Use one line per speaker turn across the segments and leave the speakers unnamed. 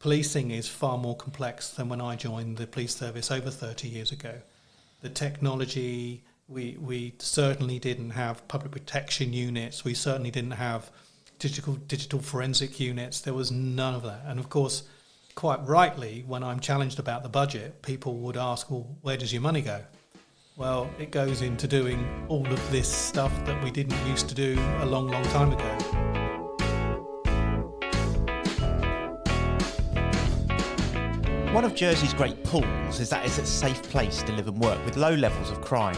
policing is far more complex than when I joined the police service over 30 years ago. The technology, we certainly didn't have public protection units. We certainly didn't have digital forensic units. There was none of that. And of course, quite rightly, when I'm challenged about the budget, people would ask, well, where does your money go? Well, it goes into doing all of this stuff that we didn't used to do a long, long time ago.
One of Jersey's great pulls is that it's a safe place to live and work with low levels of crime.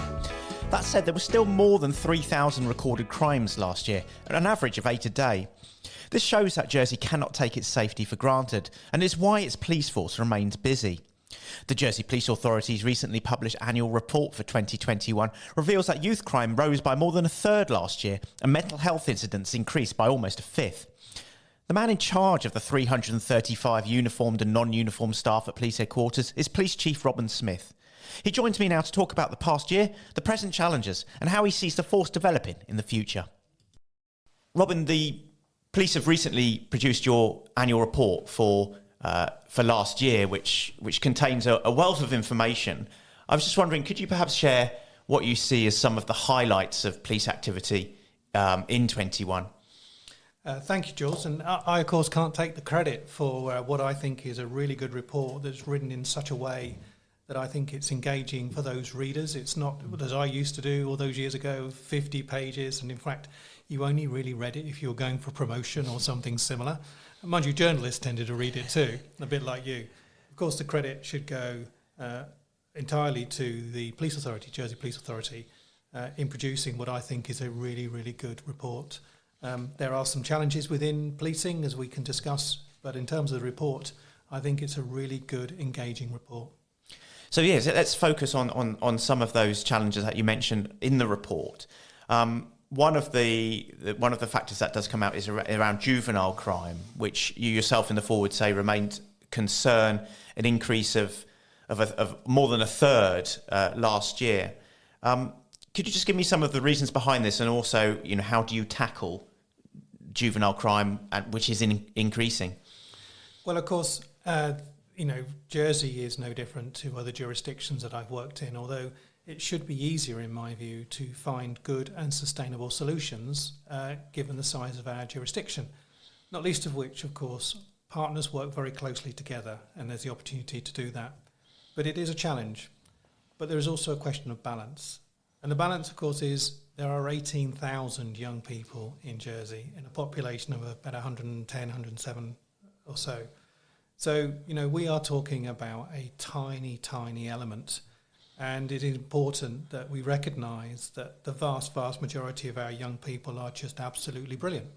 That said, there were still more than 3,000 recorded crimes last year, at an average of 8 a day. This shows that Jersey cannot take its safety for granted, and is why its police force remains busy. The Jersey Police Authority's recently published annual report for 2021 reveals that youth crime rose by more than a third last year, and mental health incidents increased by almost a fifth. The man in charge of the 335 uniformed and non-uniformed staff at police headquarters is Police Chief Robin Smith. He joins me now to talk about the past year, the present challenges, and how he sees the force developing in the future. Robin, the police have recently produced your annual report for last year, which contains a wealth of information. I was just wondering, could you perhaps share what you see as some of the highlights of police activity in 21?
Thank you, Jules. And I, of course, can't take the credit for what I think is a really good report that's written in such a way that I think it's engaging for those readers. It's not, as I used to do all those years ago, 50 pages. And in fact, you only really read it if you were going for promotion or something similar. And mind you, journalists tended to read it too, a bit like you. Of course, the credit should go entirely to the Police Authority, Jersey Police Authority, in producing what I think is a really, really good report. There are some challenges within policing, as we can discuss, but in terms of the report, I think it's a really good, engaging report.
So yes, let's focus on some of those challenges that you mentioned in the report. One of the factors that does come out is around juvenile crime, which you yourself in the foreword say remained concern, an increase of more than a third last year. Could you just give me some of the reasons behind this, and also, how do you tackle juvenile crime, which is increasing?
Well, of course, Jersey is no different to other jurisdictions that I've worked in, although it should be easier, in my view, to find good and sustainable solutions given the size of our jurisdiction, not least of which, of course, partners work very closely together, and there's the opportunity to do that. But it is a challenge. But there is also a question of balance. And the balance, of course, is there are 18,000 young people in Jersey in a population of about 110, 107 or so. So, we are talking about a tiny, tiny element. And it is important that we recognise that the vast, vast majority of our young people are just absolutely brilliant.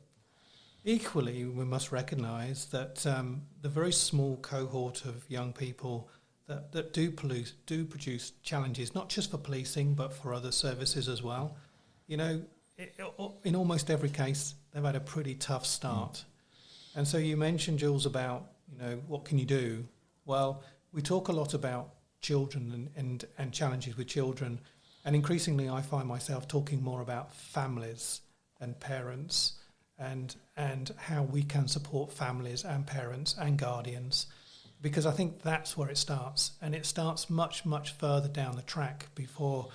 Equally, we must recognise that the very small cohort of young people that do produce challenges, not just for policing, but for other services as well. In almost every case, they've had a pretty tough start. And so you mentioned, Jules, about, what can you do? Well, we talk a lot about children and challenges with children. And increasingly, I find myself talking more about families and parents and how we can support families and parents and guardians, because I think that's where it starts. And it starts much, much further down the track before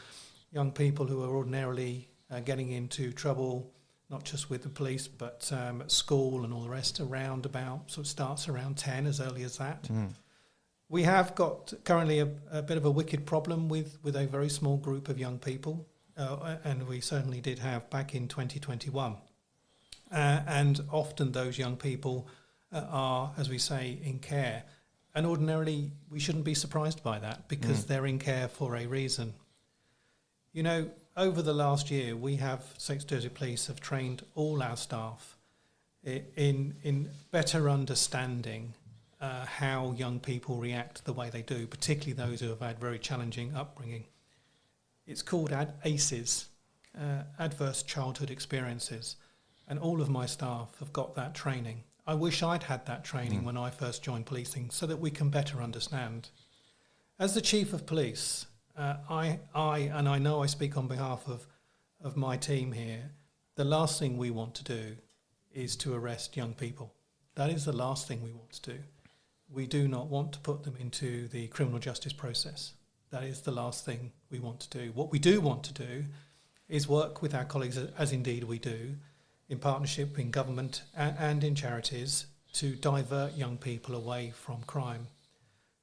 young people who are ordinarily getting into trouble, not just with the police, but at school and all the rest starts around 10, as early as that. We have got currently a bit of a wicked problem with a very small group of young people, and we certainly did have back in 2021. And often those young people are, as we say, in care. And ordinarily, we shouldn't be surprised by that, because they're in care for a reason. Over the last year, we St. Jersey Police have trained all our staff in better understanding how young people react the way they do, particularly those who have had very challenging upbringing. It's called ACEs, Adverse Childhood Experiences, and all of my staff have got that training. I wish I'd had that training when I first joined policing, so that we can better understand. As the Chief of Police, I know I speak on behalf of my team here, the last thing we want to do is to arrest young people. That is the last thing we want to do. we do not want to put them into the criminal justice process. That is the last thing we want to do. What we do want to do is work with our colleagues, as indeed we do, in partnership in government and in charities, to divert young people away from crime.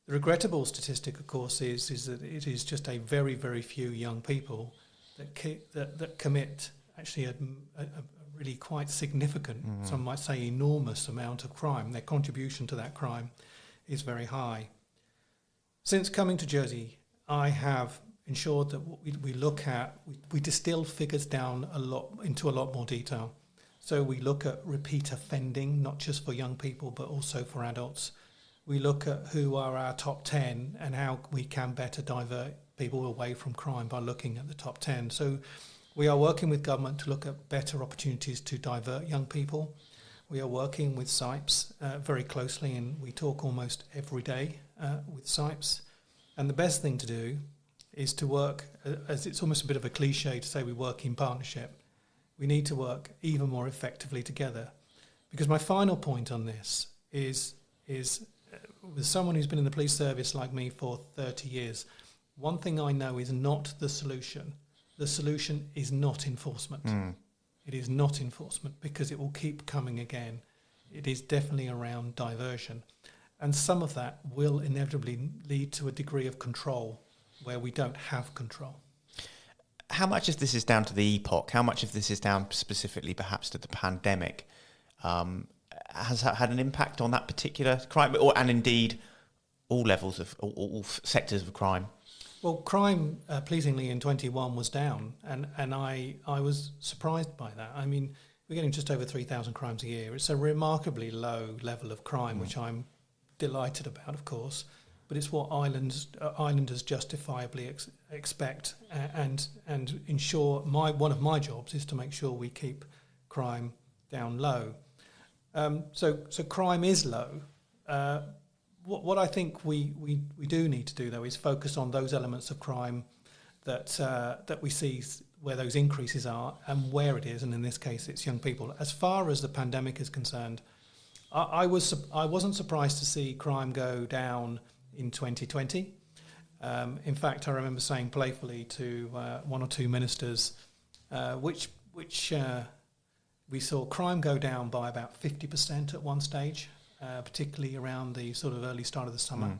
The regrettable statistic, of course, is that it is just a very, very few young people that commit actually a really quite significant, some might say enormous amount of crime. Their contribution to that crime is very high. Since coming to Jersey, I have ensured that what we look at, we distill figures down into a lot more detail. So we look at repeat offending, not just for young people, but also for adults. We look at who are our top 10 and how we can better divert people away from crime by looking at the top 10. So we are working with government to look at better opportunities to divert young people. We are working with SIPES very closely, and we talk almost every day with SIPES. And the best thing to do is to work, as it's almost a bit of a cliche to say we work in partnership. We need to work even more effectively together. Because my final point on this is with someone who's been in the police service like me for 30 years, one thing I know is not the solution. The solution is not enforcement. It is not enforcement, because it will keep coming again. It is definitely around diversion. And some of that will inevitably lead to a degree of control where we don't have control.
How much of this is down to the epoch? How much of this is down specifically perhaps to the pandemic? Has that had an impact on that particular crime, and indeed all levels of all sectors of crime?
Well, crime, pleasingly, in 21 was down, and I was surprised by that. I mean, we're getting just over 3,000 crimes a year. It's a remarkably low level of crime, which I'm delighted about, of course, but it's what islanders justifiably expect, and ensure. One of my jobs is to make sure we keep crime down low. So crime is low. What I think we do need to do, though, is focus on those elements of crime that we see where those increases are and where it is, and in this case, it's young people. As far as the pandemic is concerned, I wasn't surprised to see crime go down in 2020. In fact, I remember saying playfully to one or two ministers, which we saw crime go down by about 50% at one stage. Particularly around the sort of early start of the summer.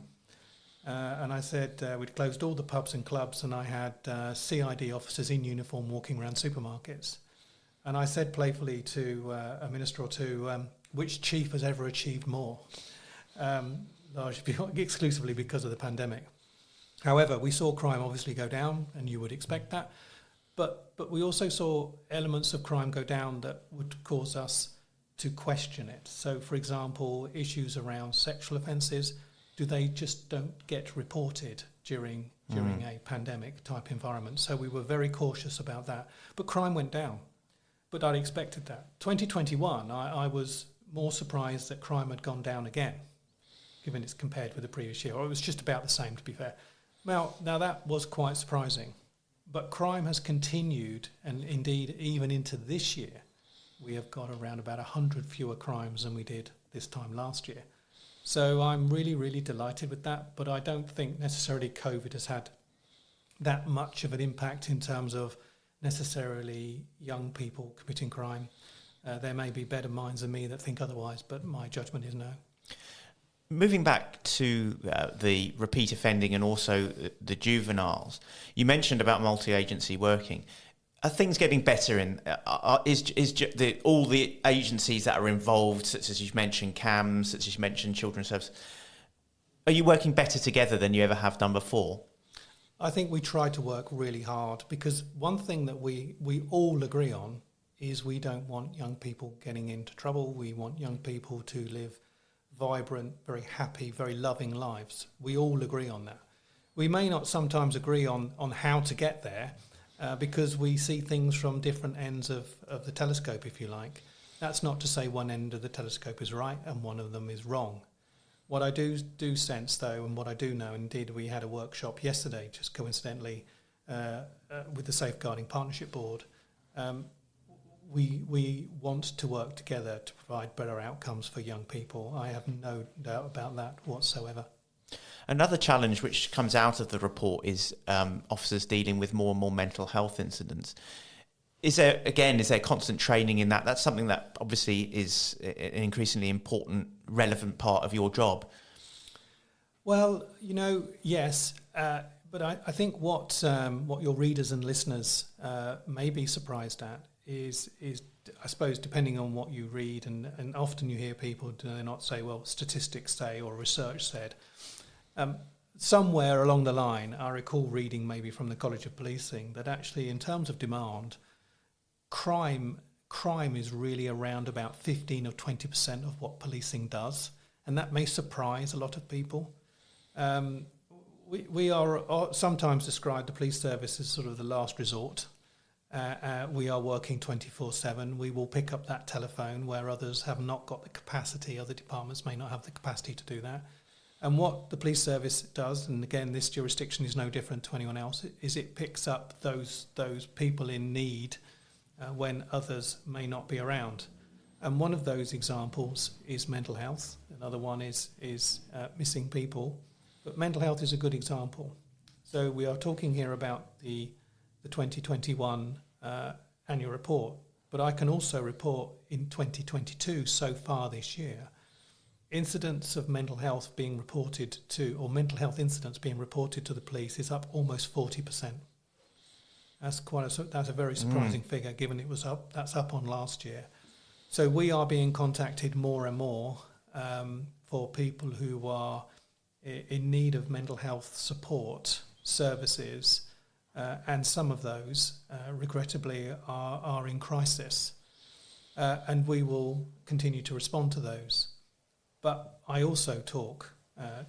And I said we'd closed all the pubs and clubs, and I had CID officers in uniform walking around supermarkets. And I said playfully to a minister or two, which chief has ever achieved more? Largely exclusively because of the pandemic. However, we saw crime obviously go down, and you would expect that. But we also saw elements of crime go down that would cause us to question it. So, for example, issues around sexual offences, they just don't get reported during a pandemic type environment. So we were very cautious about that. But crime went down. But I'd expected that. 2021, I was more surprised that crime had gone down again, given it's compared with the previous year. Or it was just about the same, to be fair. Now that was quite surprising. But crime has continued, and indeed even into this year, we have got around about 100 fewer crimes than we did this time last year. So I'm really, really delighted with that, but I don't think necessarily COVID has had that much of an impact in terms of necessarily young people committing crime. There may be better minds than me that think otherwise, but my judgment is no.
Moving back to the repeat offending and also the juveniles, you mentioned about multi-agency working. Are things getting better in? All the agencies that are involved, such as you mentioned CAMS, such as you mentioned Children's Service, are you working better together than you ever have done before?
I think we try to work really hard, because one thing that we all agree on is we don't want young people getting into trouble. We want young people to live vibrant, very happy, very loving lives. We all agree on that. We may not sometimes agree on how to get there, because we see things from different ends of the telescope, if you like. That's not to say one end of the telescope is right and one of them is wrong. What I do sense, though, and what I do know, indeed we had a workshop yesterday, just coincidentally, with the Safeguarding Partnership Board, we want to work together to provide better outcomes for young people. I have no doubt about that whatsoever.
Another challenge which comes out of the report is officers dealing with more and more mental health incidents. Is there constant training in that? That's something that obviously is an increasingly important, relevant part of your job.
Well, yes, but I think what your readers and listeners may be surprised at is I suppose, depending on what you read, and often you hear people do not say, well, statistics say or research said. Somewhere along the line, I recall reading maybe from the College of Policing that actually in terms of demand, crime is really around about 15 or 20% of what policing does. And that may surprise a lot of people. We are sometimes described, the police service, as sort of the last resort. We are working 24/7. We will pick up that telephone where others have not got the capacity, other departments may not have the capacity to do that. And what the police service does, and again, this jurisdiction is no different to anyone else, is it picks up those people in need when others may not be around. And one of those examples is mental health. Another one is missing people. But mental health is a good example. So we are talking here about the 2021 annual report, but I can also report in 2022 so far this year, incidents of mental health being reported to, or mental health incidents being reported to the police is up almost 40%. That's a very surprising figure, given it was up. That's up on last year. So we are being contacted more and more for people who are in need of mental health support services, and some of those, regrettably, are in crisis. And we will continue to respond to those. But I also talk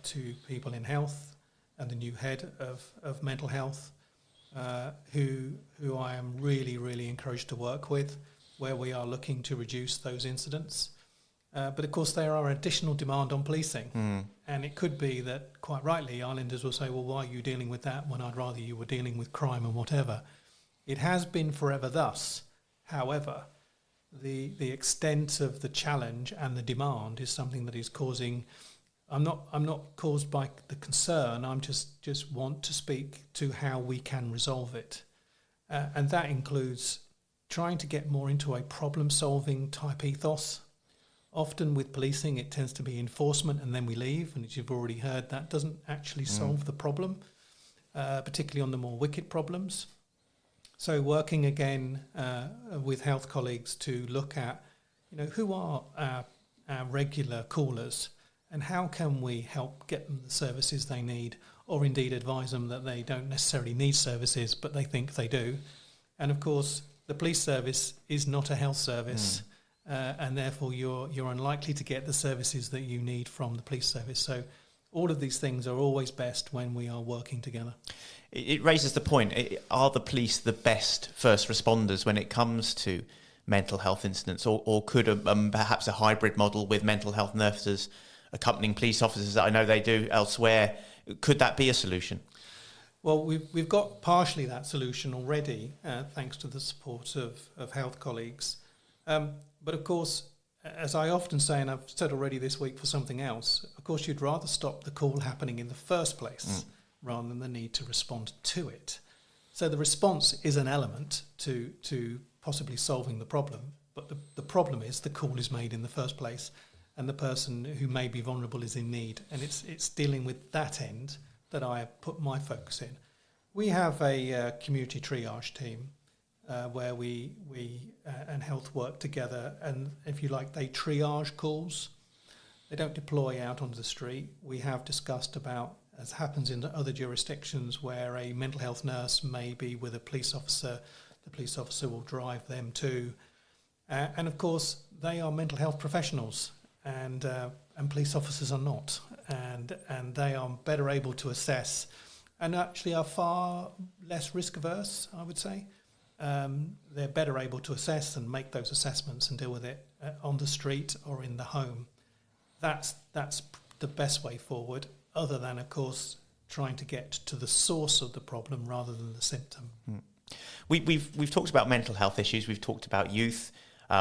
to people in health and the new head of mental health, who I am really, really encouraged to work with, where we are looking to reduce those incidents. But of course, there are additional demand on policing. And it could be that, quite rightly, islanders will say, well, why are you dealing with that when I'd rather you were dealing with crime and whatever? It has been forever thus. However, the extent of the challenge and the demand is something that is causing... I'm not caused by the concern. I'm just want to speak to how we can resolve it. And that includes trying to get more into a problem-solving type ethos. Often with policing, it tends to be enforcement and then we leave. And as you've already heard, that doesn't actually solve the problem, particularly on the more wicked problems. So working again with health colleagues to look at, who are our regular callers and how can we help get them the services they need, or indeed advise them that they don't necessarily need services, but they think they do. And of course, the police service is not a health service. And therefore you're unlikely to get the services that you need from the police service. So all of these things are always best when we are working together.
It raises the point, are the police the best first responders when it comes to mental health incidents, or could perhaps a hybrid model with mental health nurses accompanying police officers, that I know they do elsewhere, could that be a solution?
Well, we've got partially that solution already, thanks to the support of health colleagues. But of course, as I often say, and I've said already this week for something else, of course, you'd rather stop the call happening in the first place rather than the need to respond to it. So the response is an element to possibly solving the problem. But the problem is the call is made in the first place and the person who may be vulnerable is in need. And it's dealing with that end that I put my focus in. We have a community triage team where we and health work together, and if you like, they triage calls. They don't deploy out onto the street. We have discussed about, as happens in other jurisdictions, where a mental health nurse may be with a police officer. The police officer will drive them too. And of course, they are mental health professionals, and police officers are not. And they are better able to assess, and actually are far less risk averse, I would say. They're better able to assess and make those assessments and deal with it on the street or in the home. That's the best way forward, other than, of course, trying to get to the source of the problem rather than the symptom.
We've talked about mental health issues. We've talked about youth.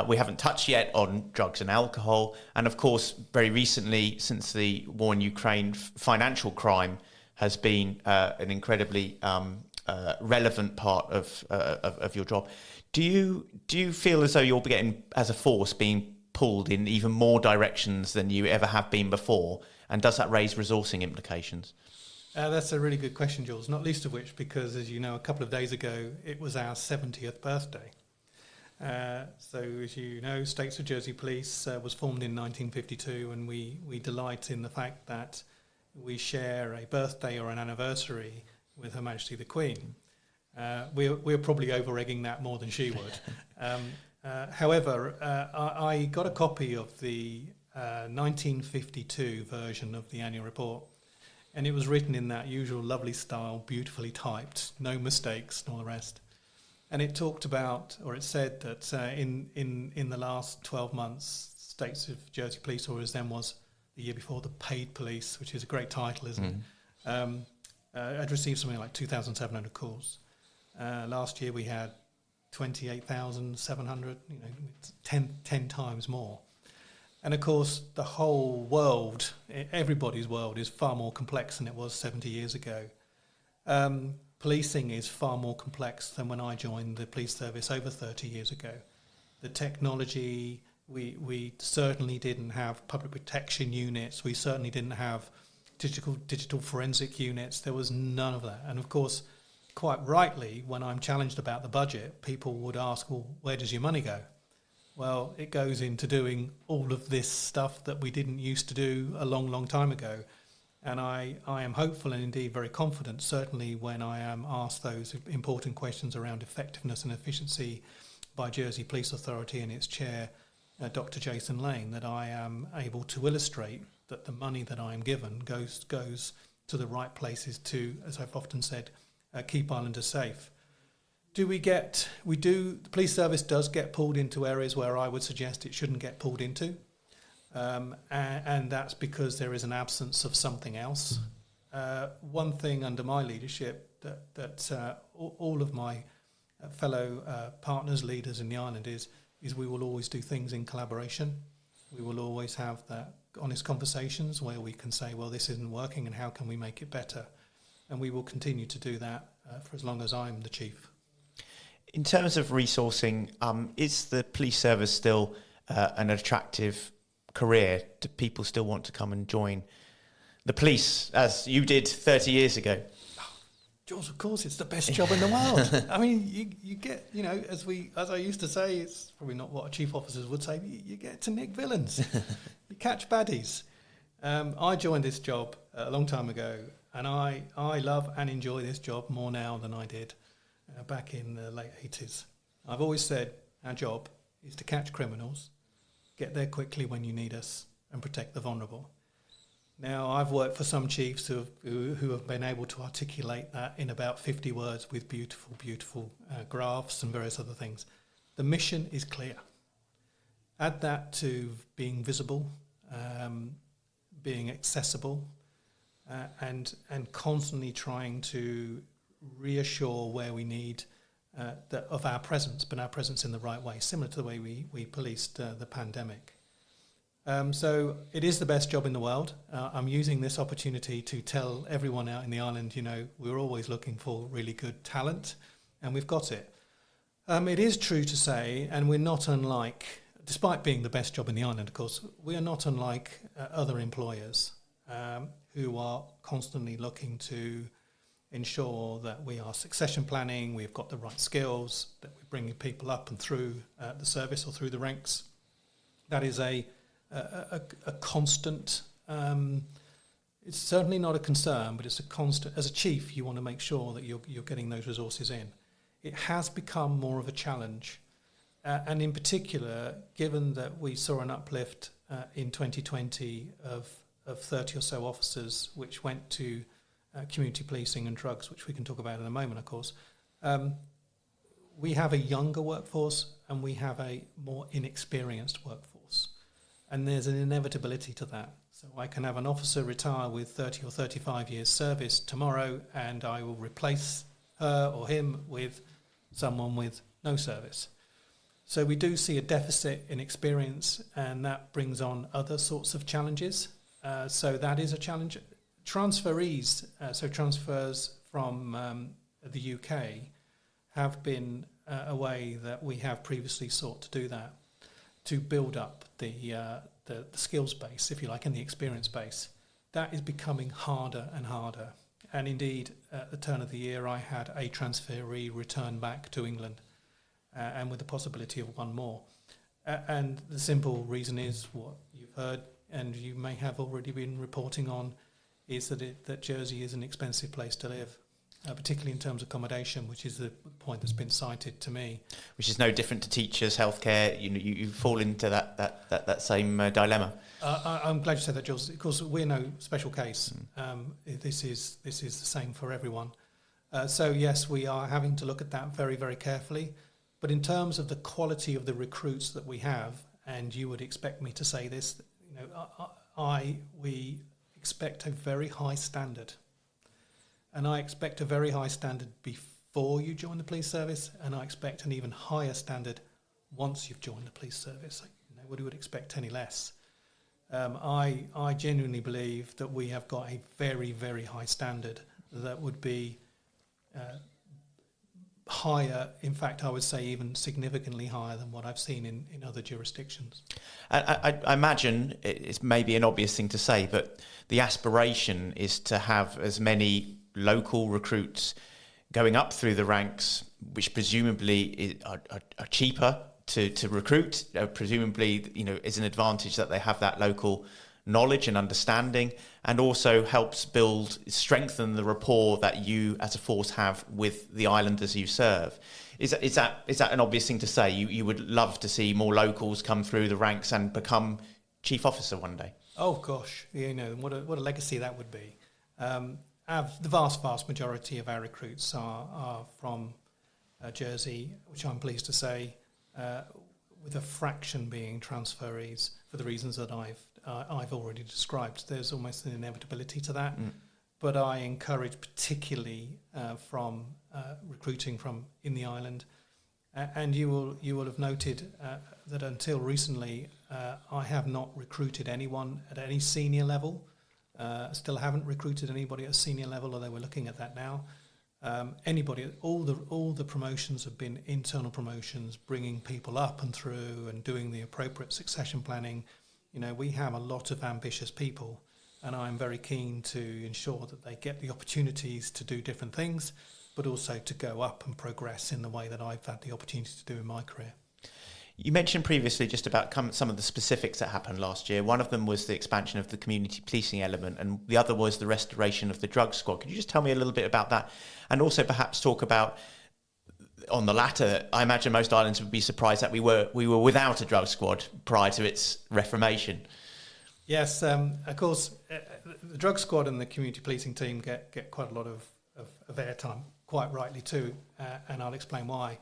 We haven't touched yet on drugs and alcohol. And of course, very recently, since the war in Ukraine, financial crime has been an incredibly relevant part of your job. Do you feel as though you're getting, as a force, being pulled in even more directions than you ever have been before? And does that raise resourcing implications?
That's a really good question, Jules, not least of which because, as you know, a couple of days ago, it was our 70th birthday. So, as you know, States of Jersey Police was formed in 1952, and we delight in the fact that we share a birthday or an anniversary with Her Majesty the Queen. We're probably over-egging that more than she would. However, I got a copy of the 1952 version of the annual report, and it was written in that usual lovely style, beautifully typed, no mistakes and all the rest. And it talked about, or it said that in the last 12 months, States of Jersey Police, or as then was the year before, the Paid Police, which is a great title, isn't it? I'd received something like 2,700 calls. Last year we had 28,700, 10 times more. And of course, the whole world, everybody's world, is far more complex than it was 70 years ago. Policing is far more complex than when I joined the police service over 30 years ago. The technology, we certainly didn't have public protection units. We certainly didn't have digital forensic units. There was none of that. And of course, quite rightly, when I'm challenged about the budget, people would ask, well, where does your money go? Well, it goes into doing all of this stuff that we didn't used to do a long, long time ago. And I am hopeful and indeed very confident, certainly when I am asked those important questions around effectiveness and efficiency by Jersey Police Authority and its chair, Dr. Jason Lane, that I am able to illustrate that the money that I am given goes to the right places to, as I've often said, keep Islanders safe. The police service does get pulled into areas where I would suggest it shouldn't get pulled into. And that's because there is an absence of something else. One thing under my leadership that all of my fellow partners, leaders in the island is we will always do things in collaboration. We will always have that honest conversations where we can say, well, this isn't working and how can we make it better? And we will continue to do that for as long as I'm the chief.
In terms of resourcing, is the police service still an attractive career? Do people still want to come and join the police as you did 30 years ago?
Jules, of course, it's the best job in the world. I mean, you get, as I used to say, it's probably not what chief officers would say, you get to nick villains. You catch baddies. I joined this job a long time ago, and I love and enjoy this job more now than I did back in the late 80s. I've always said our job is to catch criminals, get there quickly when you need us, and protect the vulnerable. Now, I've worked for some chiefs who have been able to articulate that in about 50 words with beautiful graphs and various other things. The mission is clear. Add that to being visible, being accessible, and constantly trying to reassure where we need of our presence, but our presence in the right way, similar to the way we policed the pandemic. So it is the best job in the world. I'm using this opportunity to tell everyone out in the island, we're always looking for really good talent, and we've got it. It is true to say, and we're not unlike, despite being the best job in the island, of course, we are not unlike other employers who are constantly looking to ensure that we are succession planning, we've got the right skills, that we're bringing people up and through the service or through the ranks. That is a constant, it's certainly not a concern, but it's a constant. As a chief, you want to make sure that you're getting those resources in. It has become more of a challenge. And in particular, given that we saw an uplift in 2020 of 30 or so officers, which went to community policing and drugs, which we can talk about in a moment, of course, we have a younger workforce and we have a more inexperienced workforce. And there's an inevitability to that. So I can have an officer retire with 30 or 35 years service tomorrow, and I will replace her or him with someone with no service. So we do see a deficit in experience, and that brings on other sorts of challenges. So that is a challenge. Transferees, so transfers from the UK, have been a way that we have previously sought to do that, to build up the skills base, if you like, and the experience base. That is becoming harder and harder. And indeed, at the turn of the year, I had a transferee return back to England, and with the possibility of one more. And the simple reason is what you've heard, and you may have already been reporting on, is that Jersey is an expensive place to live, particularly in terms of accommodation, which is the point that's been cited to me. Which
is no different to teachers, healthcare. You fall into that same dilemma.
I'm glad you said that, Jules. Of course, we're no special case. This is the same for everyone. So yes, we are having to look at that very, very carefully. But in terms of the quality of the recruits that we have, and you would expect me to say this, we expect a very high standard. And I expect a very high standard before you join the police service, and I expect an even higher standard once you've joined the police service. Nobody would expect any less. I genuinely believe that we have got a very, very high standard that would be higher, in fact, I would say even significantly higher than what I've seen in other jurisdictions.
I imagine it's maybe an obvious thing to say, but the aspiration is to have as many local recruits going up through the ranks, which presumably are cheaper to recruit. Presumably, is an advantage that they have that local knowledge and understanding, and also helps strengthen the rapport that you as a force have with the islanders you serve. Is that an obvious thing to say? You would love to see more locals come through the ranks and become chief officer one day?
Oh gosh, what a legacy that would be. The vast majority of our recruits are from Jersey, which I'm pleased to say, with a fraction being transferees for the reasons that I've already described. There's almost an inevitability to that, but I encourage particularly from recruiting from in the island, and you will have noted that until recently I have not recruited anyone at any senior level. Still haven't recruited anybody at a senior level, although we're looking at that now. All the promotions have been internal promotions, bringing people up and through and doing the appropriate succession planning. We have a lot of ambitious people, and I'm very keen to ensure that they get the opportunities to do different things, but also to go up and progress in the way that I've had the opportunity to do in my career.
You mentioned previously just about some of the specifics that happened last year. One of them was the expansion of the community policing element, and the other was the restoration of the drug squad. Could you just tell me a little bit about that? And also perhaps talk about, on the latter, I imagine most islands would be surprised that we were without a drug squad prior to its reformation.
Yes, of course, the drug squad and the community policing team get quite a lot of airtime, quite rightly too, and I'll explain why.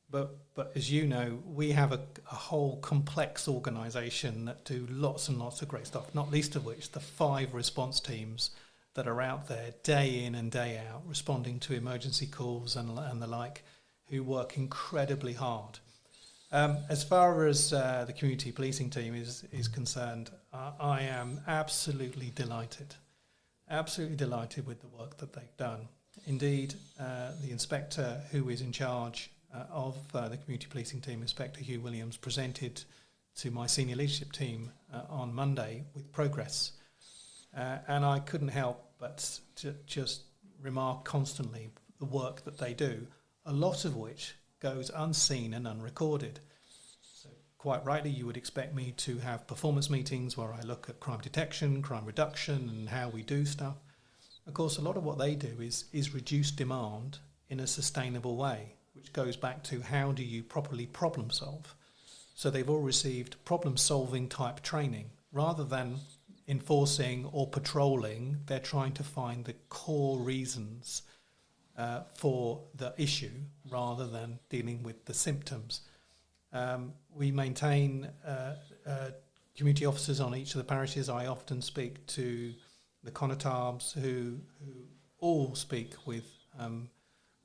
But as you know, we have a whole complex organisation that do lots and lots of great stuff, not least of which the 5 response teams that are out there day in and day out responding to emergency calls and the like, who work incredibly hard. As far as the community policing team is concerned, I am absolutely delighted with the work that they've done. Indeed, the inspector who is in charge of the community policing team, Inspector Hugh Williams, presented to my senior leadership team on Monday with progress. And I couldn't help but just remark constantly the work that they do, a lot of which goes unseen and unrecorded. So quite rightly, you would expect me to have performance meetings where I look at crime detection, crime reduction, and how we do stuff. Of course, a lot of what they do is reduce demand in a sustainable way, which goes back to how do you properly problem solve. So they've all received problem solving type training. Rather than enforcing or patrolling, they're trying to find the core reasons for the issue rather than dealing with the symptoms. We maintain community officers on each of the parishes. I often speak to the connotabs who all speak with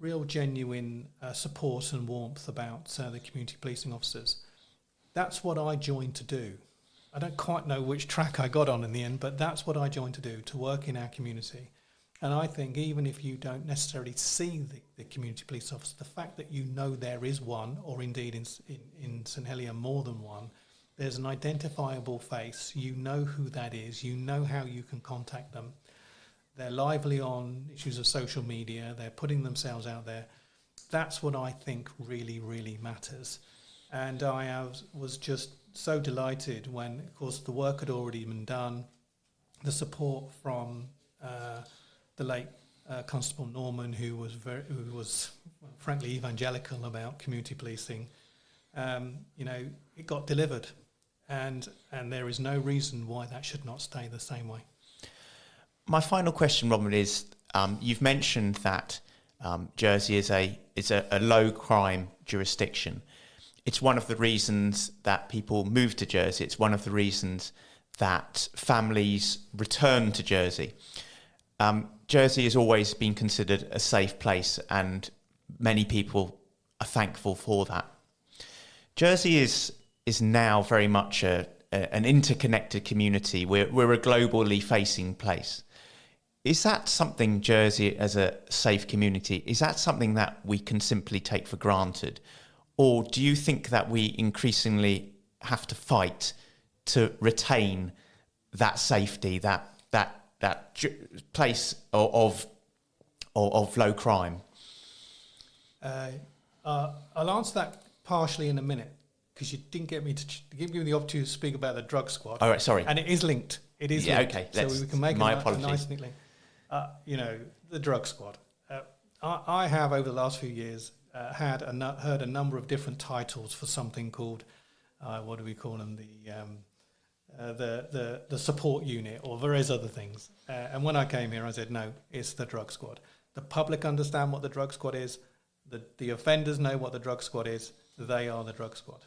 real genuine support and warmth about the community policing officers. That's what I joined to do. I don't quite know which track I got on in the end, but that's what I joined to do, to work in our community. And I think even if you don't necessarily see the community police officer, the fact that you know there is one, or indeed in St Helier more than one, there's an identifiable face, you know who that is, you know how you can contact them. They're lively on issues of social media, they're putting themselves out there. That's what I think really, really matters. And I was just so delighted when, of course, the work had already been done, the support from the late Constable Norman, who was frankly evangelical about community policing. It got delivered, and there is no reason why that should not stay the same way.
My final question, Robin, is you've mentioned that Jersey is a low crime jurisdiction. It's one of the reasons that people move to Jersey. It's one of the reasons that families return to Jersey. Jersey has always been considered a safe place, and many people are thankful for that. Jersey is now very much an interconnected community. We're a globally facing place. Is that something, Jersey as a safe community, is that something that we can simply take for granted? Or do you think that we increasingly have to fight to retain that safety, that place of low crime?
I'll answer that partially in a minute, because you didn't give me the opportunity to speak about the drug squad.
All right, sorry.
And it is linked. It is linked.
Okay.
So we can make
my
a
apologies.
nice and link. The drug squad. I have over the last few years heard a number of different titles for something called what do we call them, the support unit, or various other things. And when I came here, I said no, it's the drug squad. The public understand what the drug squad is. The offenders know what the drug squad is. They are the drug squad,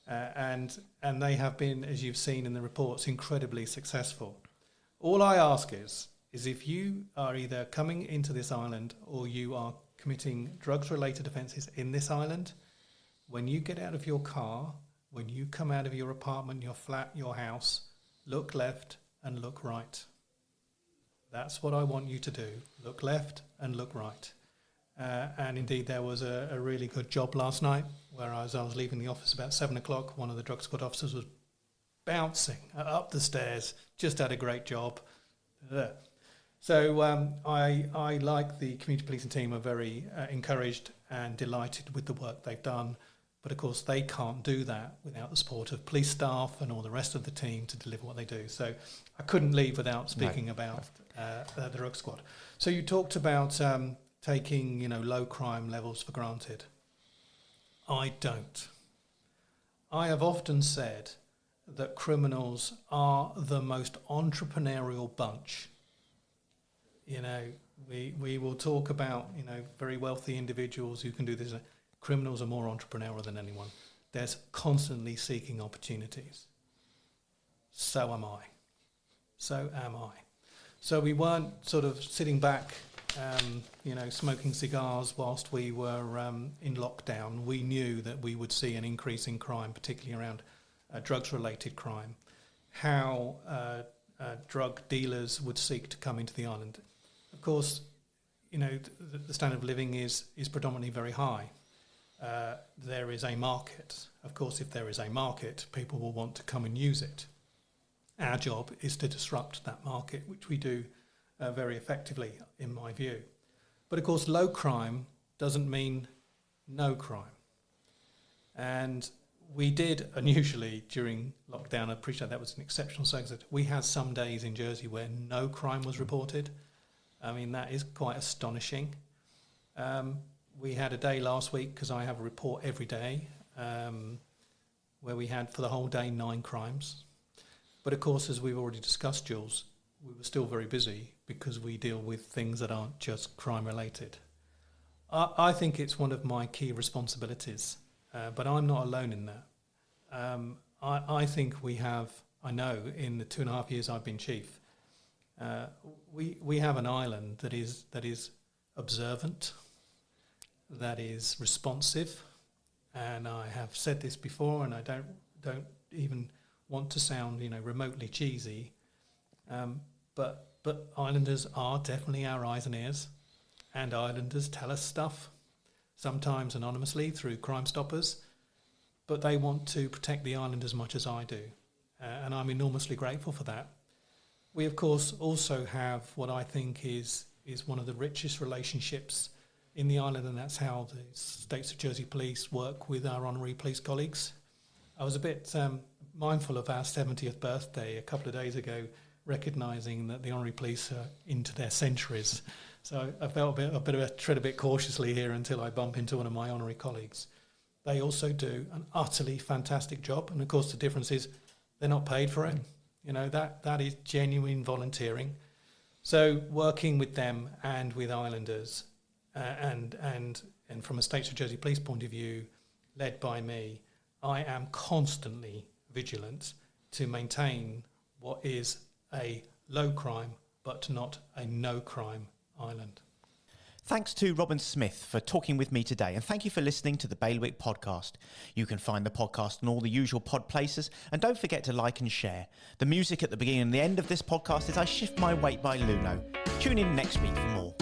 and they have been, as you've seen in the reports, incredibly successful. All I ask is if you are either coming into this island or you are committing drugs-related offences in this island, when you get out of your car, when you come out of your apartment, your flat, your house, look left and look right. That's what I want you to do. Look left and look right. And indeed, there was a really good job last night where as I was leaving the office about 7 o'clock, one of the drug squad officers was bouncing up the stairs, just had a great job. So I like the community policing team, are very encouraged and delighted with the work they've done. But of course, they can't do that without the support of police staff and all the rest of the team to deliver what they do. So I couldn't leave without speaking about the drug squad. So you talked about taking low crime levels for granted. I don't. I have often said that criminals are the most entrepreneurial bunch. We will talk about very wealthy individuals who can do this. Criminals are more entrepreneurial than anyone. They're constantly seeking opportunities. So am I. So we weren't sort of sitting back, smoking cigars whilst we were in lockdown. We knew that we would see an increase in crime, particularly around drugs-related crime. How drug dealers would seek to come into the island. Of course, the standard of living is predominantly very high. There is a market. Of course, if there is a market, people will want to come and use it. Our job is to disrupt that market, which we do very effectively, in my view. But of course, low crime doesn't mean no crime. And we did, unusually, during lockdown, I appreciate that was an exceptional circumstance, we had some days in Jersey where no crime was reported. I mean, that is quite astonishing. We had a day last week, because I have a report every day, where we had for the whole day 9 crimes. But of course, as we've already discussed, Jules, we were still very busy because we deal with things that aren't just crime related. I think it's one of my key responsibilities, but I'm not alone in that. I think we have, I know in the 2.5 years I've been chief, we have an island that is observant. that is responsive. And I have said this before, and I don't even want to sound, remotely cheesy. But islanders are definitely our eyes and ears, and islanders tell us stuff, sometimes anonymously through Crime Stoppers, but they want to protect the island as much as I do, and I'm enormously grateful for that. We, of course, also have what I think is one of the richest relationships in the island, and that's how the States of Jersey Police work with our honorary police colleagues. I was a bit mindful of our 70th birthday a couple of days ago, recognising that the honorary police are into their centuries. So I felt tread a bit cautiously here until I bump into one of my honorary colleagues. They also do an utterly fantastic job, and of course the difference is they're not paid for it. That is genuine volunteering. So working with them and with islanders, and from a States of Jersey Police point of view, led by me, I am constantly vigilant to maintain what is a low crime but not a no crime island.
Thanks to Robin Smith for talking with me today, and thank you for listening to the Bailiwick Podcast. You can find the podcast on all the usual pod places, and don't forget to like and share. The music at the beginning and the end of this podcast is I Shift My Weight by Luno. Tune in next week for more.